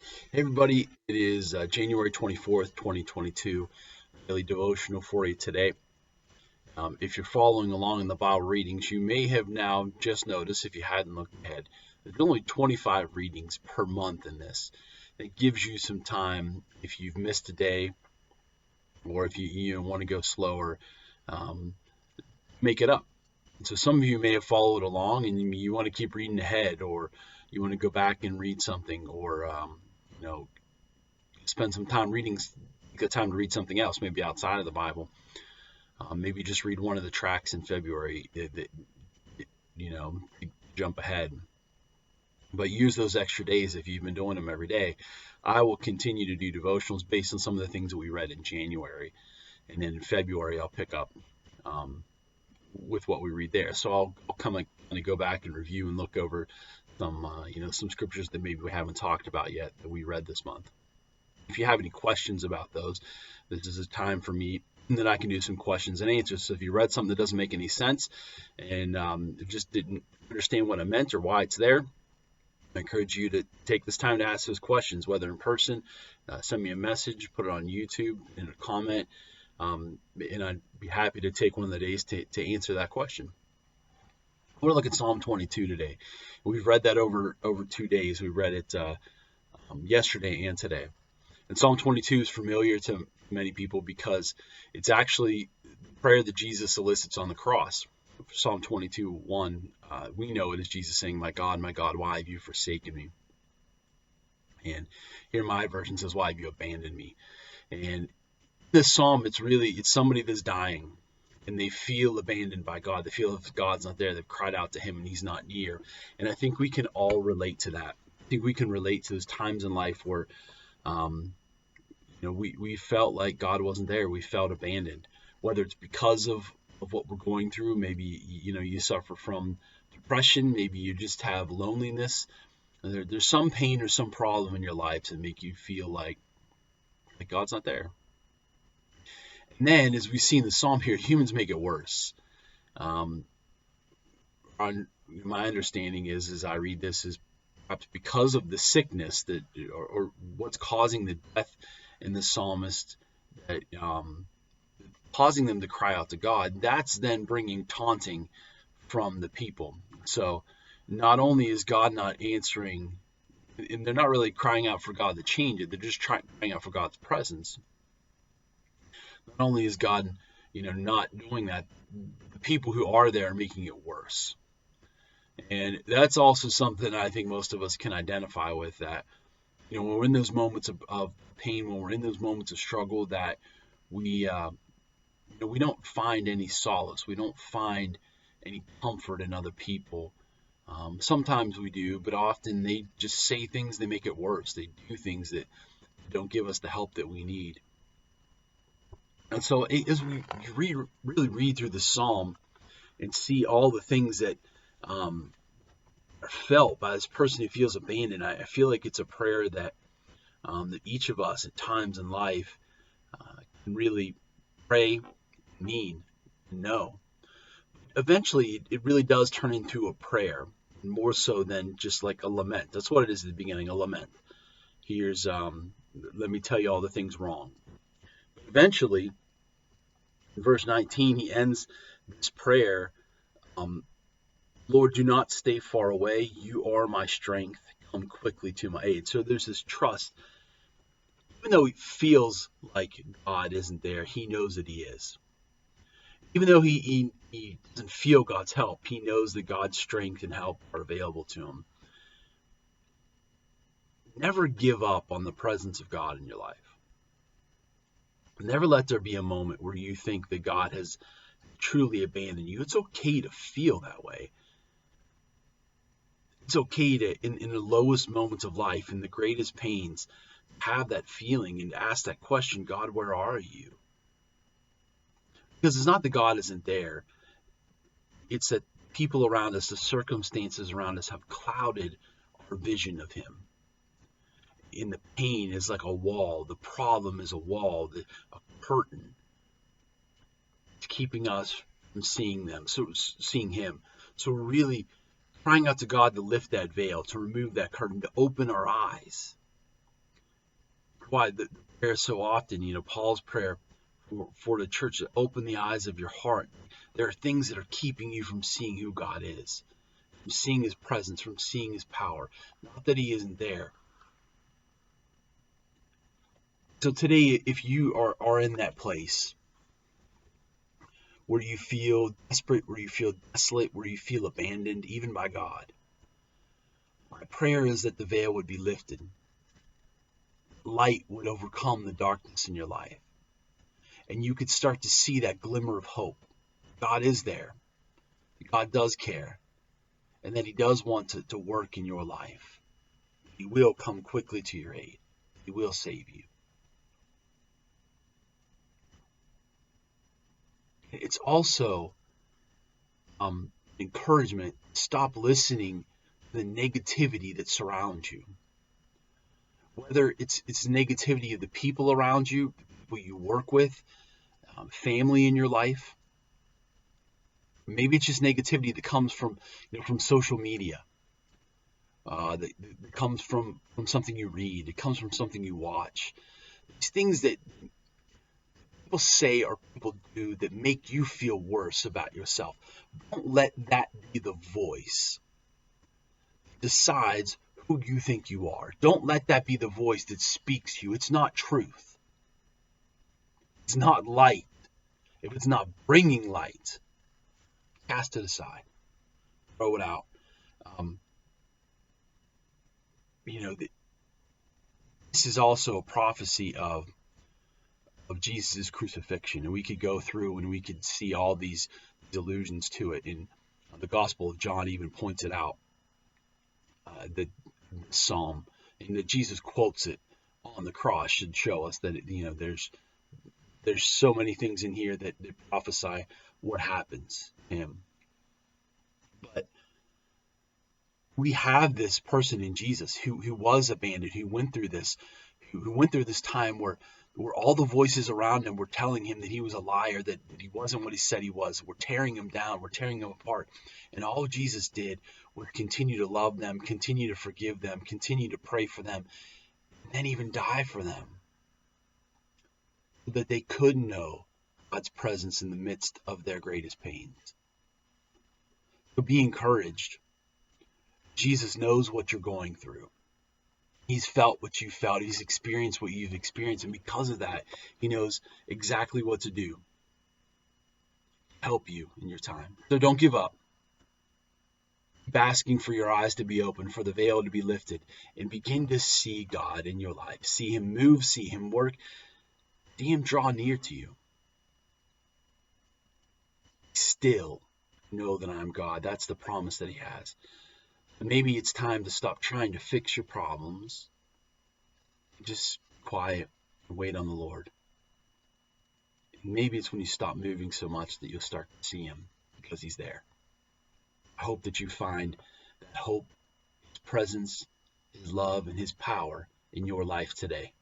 Hey everybody, it is January 24th, 2022, daily devotional for you today. If you're following along in the Bible readings, you may have now just noticed, if you hadn't looked ahead, there's only 25 readings per month in this. It gives you some time if you've missed a day or if you want to go slower, um, make it up. So some of you may have followed along and you want to keep reading ahead, or you want to go back and read something, or you know spend some time reading, get time to read something else, maybe outside of the Bible. Maybe just read one of the tracks in February that jump ahead. But use those extra days if you've been doing them every day. I will continue to do devotionals based on some of the things that we read in January, and then in February I'll pick up with what we read there. So I'll kind of go back and review and look over some scriptures that maybe we haven't talked about yet that we read this month. If you have any questions about those, this is a time for me that I can do some questions and answers. So if you read something that doesn't make any sense and just didn't understand what I meant or why it's there, I encourage you to take this time to ask those questions, whether in person, send me a message, put it on YouTube in a comment, and I'd be happy to take one of the days to answer that question. We're looking at Psalm 22 today. We've read that over 2 days. We read it yesterday and today. And Psalm 22 is familiar to many people because it's actually the prayer that Jesus elicits on the cross. Psalm 22:1, we know it as Jesus saying, my God, why have you forsaken me? And here my version says, why have you abandoned me? And this psalm, it's somebody that's dying, and they feel abandoned by God. They feel if God's not there, they've cried out to him and he's not near. And I think we can all relate to that. I think we can relate to those times in life where we felt like God wasn't there. We felt abandoned, whether it's because of what we're going through. Maybe you suffer from depression. Maybe you just have loneliness. There's some pain or some problem in your life to make you feel like God's not there. And then, as we see in the psalm here, humans make it worse. My understanding is, as I read this, is perhaps because of the sickness that, or what's causing the death in the psalmist, that causing them to cry out to God, that's then bringing taunting from the people. So not only is God not answering, and they're not really crying out for God to change it, they're just crying out for God's presence. Not only is God, not doing that, the people who are there are making it worse. And that's also something I think most of us can identify with, that, when we're in those moments of pain, when we're in those moments of struggle, that we don't find any solace. We don't find any comfort in other people. Sometimes we do, but often they just say things that make it worse. They do things that don't give us the help that we need. And so as we really read through the psalm and see all the things that are felt by this person who feels abandoned, I feel like it's a prayer that each of us at times in life can really pray, mean, know. Eventually, it really does turn into a prayer, more so than just like a lament. That's what it is at the beginning, a lament. Here's, let me tell you all the things wrong. Eventually, in verse 19, he ends this prayer, Lord, do not stay far away. You are my strength. Come quickly to my aid. So there's this trust. Even though he feels like God isn't there, he knows that he is. Even though he doesn't feel God's help, he knows that God's strength and help are available to him. Never give up on the presence of God in your life. Never let there be a moment where you think that God has truly abandoned you. It's okay to feel that way. It's okay to, in the lowest moments of life, in the greatest pains, have that feeling and ask that question, God, where are you? Because it's not that God isn't there. It's that people around us, the circumstances around us, have clouded our vision of him. And the pain is like a wall. The problem is a wall, a curtain. It's keeping us from seeing him. So we're really crying out to God to lift that veil, to remove that curtain, to open our eyes. Why the prayer so often, Paul's prayer for the church, to open the eyes of your heart. There are things that are keeping you from seeing who God is, from seeing his presence, from seeing his power. Not that he isn't there. So today, if you are in that place where you feel desperate, where you feel desolate, where you feel abandoned, even by God, my prayer is that the veil would be lifted. Light would overcome the darkness in your life. And you could start to see that glimmer of hope. God is there. God does care. And that he does want to work in your life. He will come quickly to your aid. He will save you. It's also encouragement. Stop listening to the negativity that surrounds you. Whether it's negativity of the people around you, people you work with, family in your life. Maybe it's just negativity that comes from social media. That comes from something you read. It comes from something you watch. These things that people say or people do that make you feel worse about yourself. Don't let that be the voice that decides who you think you are. Don't let that be the voice that speaks to you. It's not truth. It's not light. If it's not bringing light, cast it aside. Throw it out. This is also a prophecy of Jesus' crucifixion, and we could go through and we could see all these allusions to it. In the Gospel of John even points it out, the psalm, and that Jesus quotes it on the cross should show us that there's so many things in here that prophesy what happens to him. But we have this person in Jesus who was abandoned, who went through this time where all the voices around him were telling him that he was a liar, that he wasn't what he said he was. We're tearing him down, we're tearing him apart. And all Jesus did was continue to love them, continue to forgive them, continue to pray for them, and then even die for them, so that they could know God's presence in the midst of their greatest pains. So be encouraged. Jesus knows what you're going through. He's felt what you felt. He's experienced what you've experienced. And because of that, he knows exactly what to do to help you in your time. So don't give up. Keep asking for your eyes to be open, for the veil to be lifted, and begin to see God in your life. See him move, see him work, see him draw near to you. Still know that I'm God. That's the promise that he has. And maybe it's time to stop trying to fix your problems. Just be quiet and wait on the Lord. And maybe it's when you stop moving so much that you'll start to see him, because he's there. I hope that you find that hope, his presence, his love, and his power in your life today.